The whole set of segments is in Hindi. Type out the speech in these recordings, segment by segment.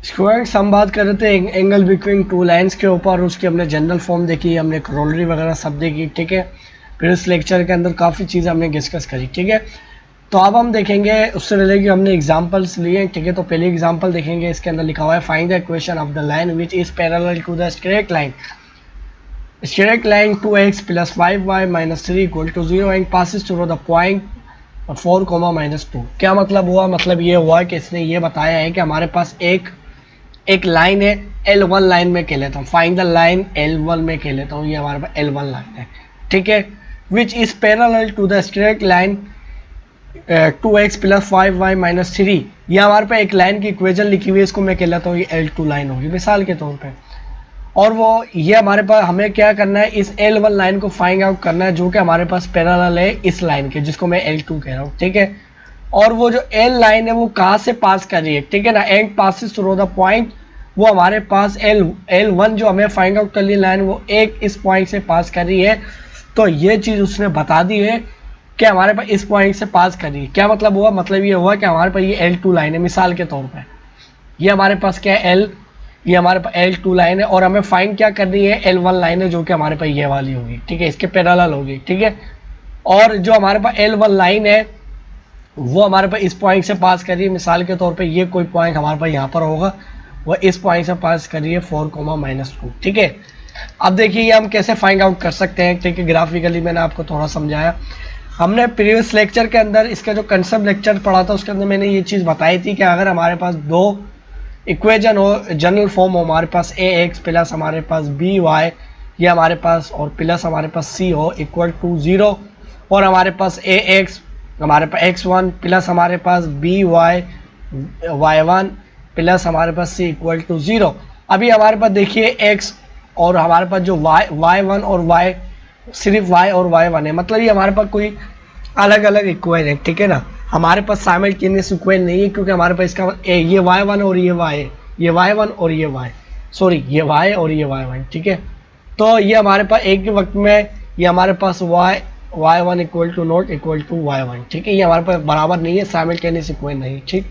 स्क्वायर हम बात कर रहे थे एंगल बिटवीन टू लाइंस के ऊपर, उसकी हमने जनरल फॉर्म देखी, हमने करोलरी वगैरह सब देखी, ठीक है। फिर इस लेक्चर के अंदर काफ़ी चीज़ें हमने डिस्कस करी, ठीक है। तो अब हम देखेंगे उससे रिलेटेड हमने एग्जांपल्स लिए, ठीक है। तो पहले एग्जांपल देखेंगे, इसके अंदर लिखा हुआ है find the equation of the line which is parallel to the straight line. Straight line 2x plus 5y minus 3 equal to 0 and passes through the point 4, -2। क्या मतलब हुआ? मतलब ये हुआ कि इसने ये बताया है कि हमारे पास एक लाइन है, L1 लाइन में कह लेता हूँ, फाइंड द लाइन L1 में कह लेता हूँ, ये हमारे पास L1 लाइन है, ठीक है। Which is parallel to the straight line 2x plus 5y minus 3। ये हमारे पास एक लाइन की इक्वेशन लिखी हुई है, इसको मैं कह लेता हूँ ये L2 लाइन होगी मिसाल के तौर पे। और वो ये हमारे पास हमें क्या करना है, इस L1 लाइन को फाइंड आउट करना है जो कि हमारे पास पैरेलल है इस लाइन के, जिसको मैं L2 कह रहा हूँ, ठीक है। और वो जो L लाइन है वो कहाँ से पास कर रही है, ठीक है ना, and passes through the point. वो हमारे पास L1 जो हमें फाइंड आउट कर ली लाइन, वो एक इस पॉइंट से पास कर रही है। तो ये चीज़ उसने बता दी है कि हमारे पास इस पॉइंट से पास कर रही है। क्या मतलब हुआ? मतलब ये हुआ कि हमारे पास ये L2 लाइन है मिसाल के तौर पर, ये हमारे पास क्या है ये हमारे पास L2 लाइन है, और हमें फाइंड क्या करनी है, L1 लाइन है जो कि हमारे पास ये वाली होगी, ठीक है, इसके पैरेलल होगी, ठीक है। और जो हमारे पास L1 लाइन है वो हमारे पास इस पॉइंट से पास कर रही है, मिसाल के तौर पे ये कोई पॉइंट हमारे पास यहाँ पर होगा, वह इस पॉइंट से पास कर रही है 4, -2, ठीक है। अब देखिए ये हम कैसे फाइंड आउट कर सकते हैं, ठीक है। ग्राफिकली मैंने आपको थोड़ा समझाया। हमने प्रीवियस लेक्चर के अंदर इसका जो कंसेप्ट लेक्चर पढ़ा था उसके अंदर मैंने ये चीज़ बताई थी कि अगर हमारे पास दो इक्वेशन हो, जनरल फॉर्म हो, हमारे पास ax प्लस हमारे पास by, ये हमारे पास, और प्लस हमारे पास c हो इक्वल टू 0, और हमारे पास ax हमारे पास x1 प्लस हमारे पास by y1 प्लस हमारे पास c इक्वल टू 0। अभी हमारे पास देखिए x और हमारे पास जो y1 और y, सिर्फ y और y1 है, मतलब ये हमारे पास कोई अलग अलग इक्वेशन है, ठीक है ना। हमारे पास साइमल्टेनियस इक्वेशन नहीं है, क्योंकि हमारे पास इसका ये y1 और ये y है, ये y1 और ये y, सॉरी ये y और ये y1, ठीक है। तो ये हमारे पास एक ही वक्त में ये हमारे पास y1 equal to not equal to y1, ठीक है, ये हमारे पास बराबर नहीं है, साइमल्टेनियस इक्वेशन नहीं, ठीक।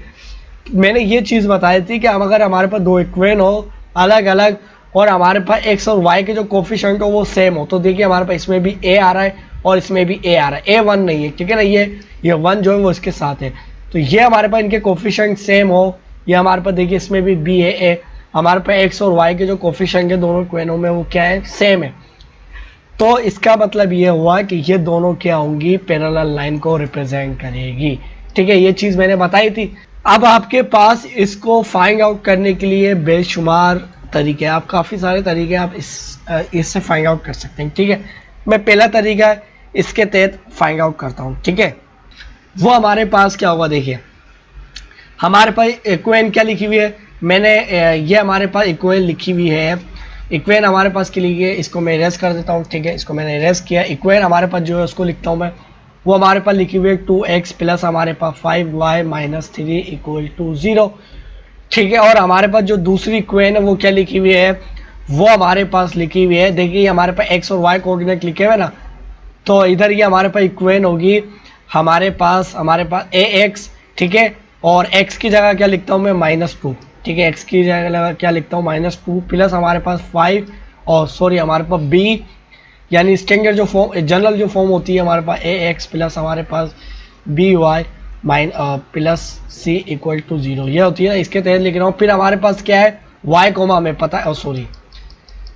मैंने ये चीज़ बताई थी कि अगर हमारे पास दो इक्वेशन हो अलग अलग, और हमारे पास x और y के जो कोफिशिएंट हो वो सेम हो, तो देखिए हमारे पास इसमें भी a आ रहा है और इसमें भी a आ रहा है, a1 नहीं है, ठीक है ना, ये 1 जो है वो इसके साथ है। तो ये हमारे पास इनके कोफिशिएंट सेम हो, ये हमारे पास देखिए इसमें भी b है, a, हमारे पास x और y के जो कोफिशिएंट है दोनों इक्वेशनों में वो क्या है, सेम है। तो इसका मतलब ये हुआ कि ये दोनों क्या होंगी, पैरेलल लाइन को रिप्रेजेंट करेगी, ठीक है। ये चीज़ मैंने बताई थी। अब आपके पास इसको फाइंड आउट करने के लिए बेशुमार तरीके, आप काफ़ी सारे तरीके आप इससे फाइंड आउट कर सकते हैं, ठीक है। मैं पहला तरीका इसके तहत फाइंड आउट करता हूँ, ठीक है। वो हमारे पास क्या होगा, देखिए हमारे पास इक्वेशन क्या लिखी हुई है, मैंने ये हमारे पास इक्वेशन लिखी हुई है, इक्वेशन हमारे पास के लिए इसको मैं इरेज कर देता हूँ, ठीक है, इसको मैंने इरेज किया। इक्वेशन हमारे पास जो है उसको लिखता हूँ मैं, वो हमारे पास लिखी हुई है 2x प्लस हमारे पास 5y माइनस 3 इक्वल टू 0, ठीक है। और हमारे पास जो दूसरी इक्वेशन है वो क्या लिखी हुई है, वो हमारे पास लिखी हुई है, देखिए हमारे पास x और y कोऑर्डिनेट लिखे हुए ना, तो इधर ये हमारे पास इक्वेशन होगी, हमारे पास ax, ठीक है, और x की जगह क्या लिखता हूँ मैं, -2, ठीक है, x की जगह क्या लिखता हूँ, -2 प्लस हमारे पास 5, और सॉरी हमारे पास b, यानी स्टैंडर्ड जो फॉर्म, जनरल जो फॉर्म होती है हमारे पास ax प्लस हमारे पास by plus c equal to 0, ये होती है ना, इसके तहत लिख रहा हूँ। फिर हमारे पास क्या है, y कोमा हमें पता है, सॉरी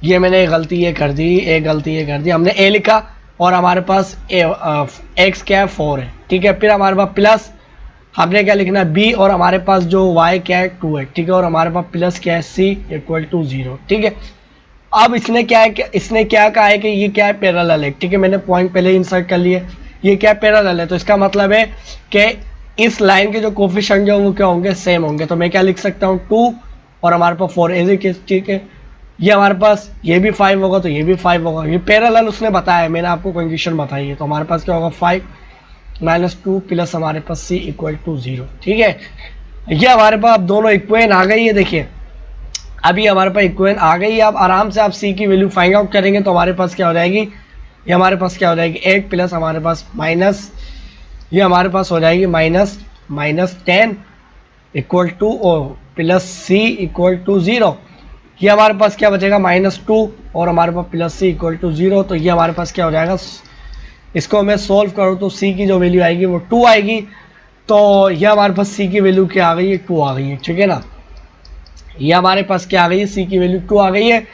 ये मैंने एक गलती ये कर दी, हमने a लिखा और हमारे पास x क्या है, 4 है, ठीक है। फिर हमारे पास प्लस हमने क्या लिखना है, b, और हमारे पास जो y क्या है 2 है, ठीक है, और हमारे पास प्लस क्या है c इक्वल टू 0, ठीक है। अब इसने क्या कहा है कि ये क्या है, पैरेलल है, ठीक है, मैंने पॉइंट पहले इंसर्ट कर लिए, ये क्या है, पैरेलल है, तो इसका मतलब है कि इस लाइन के जो कोफिशिएंट जो वो क्या होंगे, सेम होंगे। तो मैं क्या लिख सकता हूँ, 2 और हमारे पास 4 एज इट इज, ठीक है। ये हमारे पास ये भी 5 होगा तो ये भी 5 होगा, ये पैरेलल उसने बताया, मैंने आपको कंडीशन बताई है। तो हमारे पास क्या होगा, 5 -2 प्लस हमारे पास c इक्वल टू 0, ठीक है। ये हमारे पास अब दोनों इक्वेशन आ गई है, देखिए अभी हमारे पास इक्वेशन आ गई है। अब आराम से आप c की वैल्यू फाइंड आउट करेंगे तो हमारे पास क्या हो जाएगी, ये हमारे पास क्या हो जाएगी 8 प्लस हमारे पास माइनस, ये हमारे पास हो जाएगी -10 इक्वल टू और प्लस सी इक्वल टू 0, ये हमारे पास क्या बचेगा -2 और हमारे पास प्लस सी इक्वल टू 0, तो ये हमारे पास क्या हो जाएगा, इसको मैं सोल्व करूँ तो सी की जो वैल्यू आएगी वो 2 आएगी, तो ये हमारे पास सी की वैल्यू क्या आ गई है, 2 आ गई है, ठीक है ना। ये हमारे पास क्या आ गई है, सी की वैल्यू 2 आ गई है,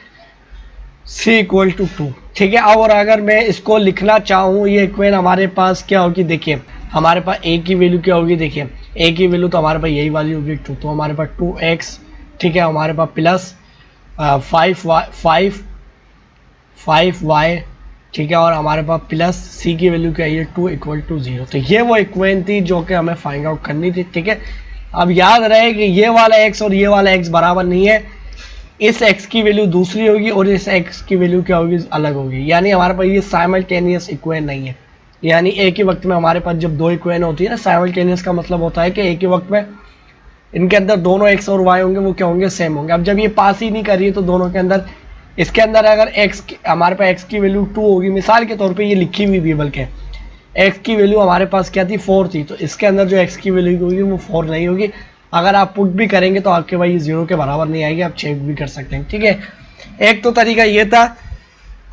सी इक्वल टू 2, ठीक है। और अगर मैं इसको लिखना चाहूँ, ये इक्वेशन हमारे पास क्या होगी, देखिए हमारे पास ए की वैल्यू क्या होगी, देखिए ए की वैल्यू तो हमारे पास यही वाली होगी 2, तो हमारे पास 2x, ठीक है, हमारे पास प्लस 5y, ठीक है, और हमारे पास प्लस सी की वैल्यू क्या है 2 इक्वल टू 0। तो ये वो इक्वेशन थी जो कि हमें फाइंड आउट करनी थी, ठीक है। अब याद रहे कि ये वाला x और ये वाला x बराबर नहीं है, इस x की वैल्यू दूसरी होगी और इस x की वैल्यू क्या होगी, अलग होगी, यानी हमारे पास ये साइमल्टेनियस इक्वेशन नहीं है। यानी एक ही वक्त में हमारे पास जब दो इक्वेशन होती है ना, साइमल्टेनियस का मतलब होता है कि एक ही वक्त में इनके अंदर दोनों x और y होंगे, वो क्या होंगे, सेम होंगे। अब जब ये पास ही नहीं कर रही है तो दोनों के अंदर, इसके अंदर अगर हमारे पास x की वैल्यू 2 होगी, मिसाल के तौर पे ये लिखी हुई भी, बल्कि x की वैल्यू हमारे पास क्या थी, 4 थी, तो इसके अंदर जो x की वैल्यू होगी वो 4 नहीं होगी। अगर आप पुट भी करेंगे तो आपके भाई 0 के बराबर नहीं आएगी, आप चेक भी कर सकते हैं, ठीक है। एक तो तरीका ये था,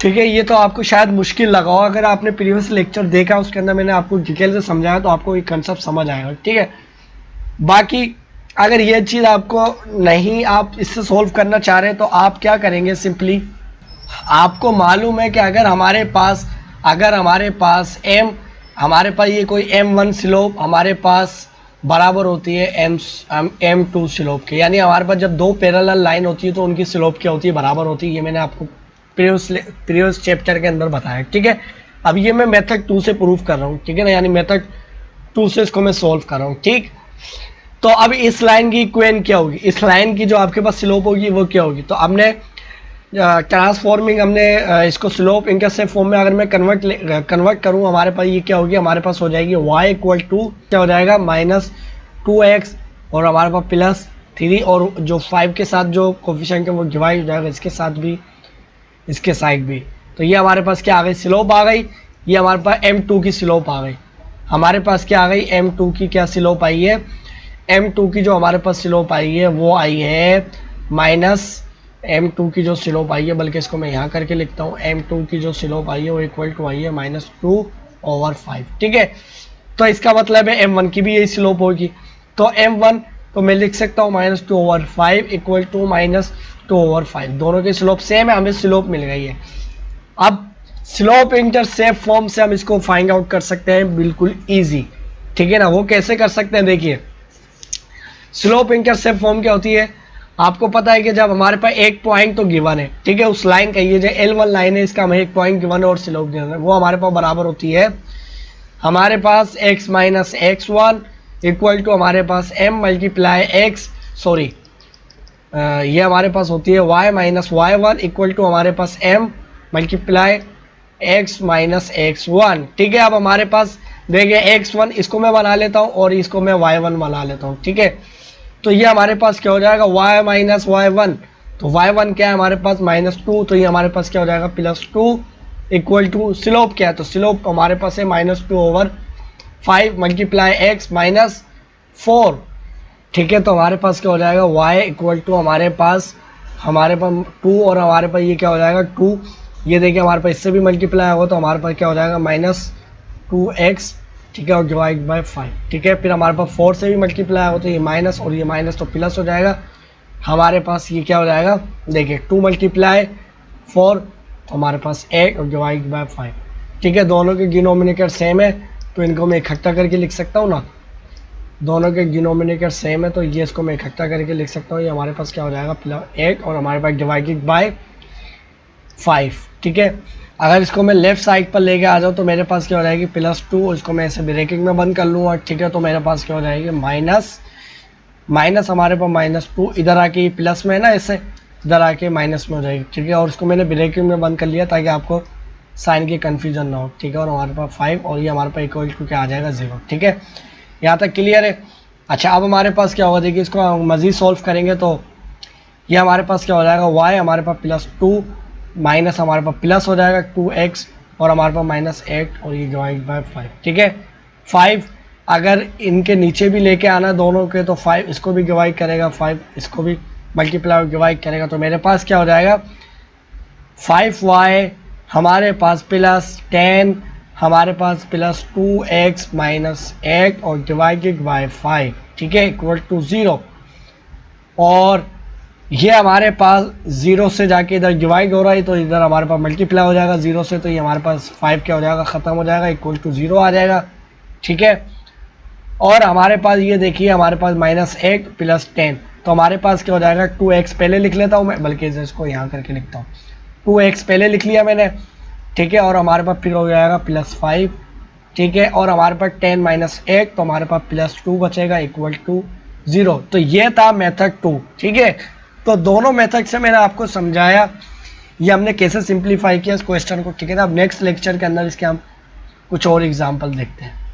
ठीक है, ये तो आपको शायद मुश्किल लगा हो, अगर आपने प्रीवियस लेक्चर देखा उसके अंदर मैंने आपको डिटेल से समझाया तो आपको ये कंसेप्ट समझ आएगा, ठीक है। बाकी अगर ये चीज़ आपको नहीं, आप इससे सोल्व करना चाह रहे हैं तो आप क्या करेंगे, सिंपली आपको मालूम है कि अगर हमारे पास हमारे पास ये कोई m1 स्लोप हमारे पास बराबर होती है m2 स्लोप के, यानी हमारे पास जब दो पैरेलल लाइन होती है तो उनकी स्लोप क्या होती है, बराबर होती है। ये मैंने आपको प्रीवियस चैप्टर के अंदर बताया, ठीक है। अब ये मैं मेथड 2 से प्रूव कर रहा हूँ, ठीक है ना, यानी मेथड 2 से इसको मैं सोल्व कर रहा हूँ, ठीक। तो अब इस लाइन की इक्वेशन क्या होगी, इस लाइन की जो आपके पास स्लोप होगी वो क्या होगी, तो हमने ट्रांसफॉर्मिंग, हमने इसको स्लोप इंटरसेप्ट फॉर्म में अगर मैं कन्वर्ट करूँ, हमारे पास ये क्या होगी, हमारे पास हो जाएगी y इक्वल टू क्या हो जाएगा, -2x और हमारे पास +3 और जो 5 के साथ जो कोफिशिएंट है वो डिवाइड हो जाएगा इसके साथ भी, इसके साइड भी। तो ये हमारे पास क्या आ गई, स्लोप आ गई। ये हमारे पास m2 की स्लोप आ गई, हमारे पास क्या आ गई, m2 की क्या स्लोप आई है, m2 की जो हमारे पास स्लोप आई है वो आई है -m2 की जो स्लोप आई है, बल्कि इसको मैं यहाँ करके लिखता हूँ, m2 की जो स्लोप आई है वो इक्वल टू आई है -2/5, ठीक है। तो इसका मतलब है m1 की भी यही स्लोप होगी, तो m1 तो मैं लिख सकता हूँ -2/5 इक्वल टू -2/5, दोनों की स्लोप सेम है, हमें स्लोप मिल गई है। अब स्लोप इंटरसेप्ट फॉर्म से हम इसको फाइंड आउट कर सकते हैं, बिल्कुल ईजी, ठीक है ना। वो कैसे कर सकते हैं, देखिए स्लोप इंटरसेप्ट फॉर्म क्या होती है, आपको पता है कि जब हमारे पास एक पॉइंट तो गिवन है, ठीक है, उस लाइन का ये जो L1 लाइन है इसका हमें एक पॉइंट गिवन है और स्लोप गिवन है, वो हमारे पास बराबर होती है हमारे पास x minus x1 equal to हमारे पास m मल्टीप्लाई x, सॉरी ये हमारे पास होती है y minus y1 equal to हमारे पास m multiply x minus x1, ठीक है। अब हमारे पास देखिए x1 इसको मैं बना लेता हूँ और इसको मैं y1 बना लेता हूँ, ठीक है। तो ये हमारे पास क्या हो जाएगा, y माइनस y1, तो y1 क्या है हमारे पास -2, तो ये हमारे पास क्या हो जाएगा +2 इक्वल टू स्लोप क्या है, तो स्लोप हमारे पास है -2/5 मल्टीप्लाई x माइनस 4, ठीक है। तो हमारे पास क्या हो जाएगा y इक्वल टू हमारे पास 2 और हमारे पास ये क्या हो जाएगा 2, ये देखिए हमारे पास इससे भी मल्टीप्लाई होगा तो हमारे पास क्या हो जाएगा -2x, ठीक है, और डिवाइड बाय 5, ठीक है। फिर हमारे पास 4 से भी मल्टीप्लाई हो तो ये माइनस और ये माइनस तो प्लस हो जाएगा, हमारे पास ये क्या हो जाएगा, देखिए 2 मल्टीप्लाई 4 तो हमारे पास 8 और डिवाइड बाय 5, ठीक है। दोनों के डिनोमिनेटर सेम है तो इनको मैं इकट्ठा करके लिख सकता हूँ ना, दोनों के डिनोमिनेटर सेम है तो ये इसको मैं इकट्ठा करके लिख सकता हूँ, ये हमारे पास क्या हो जाएगा +8 और हमारे पास डिवाइडेड बाय 5, ठीक है। अगर इसको मैं लेफ्ट साइड पर लेके आ जाऊँ तो मेरे पास क्या हो जाएगी +2, इसको मैं ऐसे ब्रैकेट में बंद कर लूँगा, ठीक है। तो मेरे पास क्या हो जाएगी माइनस हमारे पास -2 इधर आके प्लस में है ना, इससे इधर आके माइनस में हो जाएगी, ठीक है। और इसको मैंने ब्रैकेट में बंद कर लिया ताकि आपको साइन की कन्फ्यूजन ना हो, ठीक है। और हमारे पास 5 और ये हमारे पास इक्वल टू क्या आ जाएगा 0, ठीक है। यहाँ तक क्लियर है। अच्छा अब हमारे पास क्या होगा, देखिए इसको मज़ीद सॉल्व करेंगे तो ये हमारे पास क्या हो जाएगा y हमारे पास +2 माइनस हमारे पास प्लस हो जाएगा 2x और हमारे पास -8 और ये डिवाइड बाय 5, ठीक है। 5 अगर इनके नीचे भी लेके आना दोनों के तो 5 इसको भी डिवाइड करेगा, 5 इसको भी मल्टीप्लाई डिवाइड करेगा, तो मेरे पास क्या हो जाएगा 5y हमारे पास प्लस 10 हमारे पास प्लस 2x माइनस 8 और डिवाइडेड बाय 5, ठीक है, इक्वल टू 0। और ये हमारे पास 0 से जाके इधर डिवाइड हो रहा है तो इधर हमारे पास मल्टीप्लाई हो जाएगा 0 से, तो ये हमारे पास 5 क्या हो जाएगा ख़त्म हो जाएगा, इक्वल टू 0 आ जाएगा, ठीक है। और हमारे पास ये देखिए हमारे पास -8 प्लस 10, तो हमारे पास क्या हो जाएगा 2x पहले लिख लेता हूँ मैं, बल्कि इसको यहाँ करके लिखता हूँ, 2x पहले लिख लिया मैंने, ठीक है। और हमारे पास फिर हो जाएगा +5, ठीक है। और हमारे पास 10 माइनस 8 तो हमारे पास +2 बचेगा इक्वल टू 0। तो ये था मेथड 2, ठीक है। तो दोनों मेथड से मैंने आपको समझाया, ये हमने कैसे सिंप्लीफाई किया इस क्वेश्चन को, ठीक है ना। अब नेक्स्ट लेक्चर के अंदर इसके हम कुछ और एग्जाम्पल देखते हैं।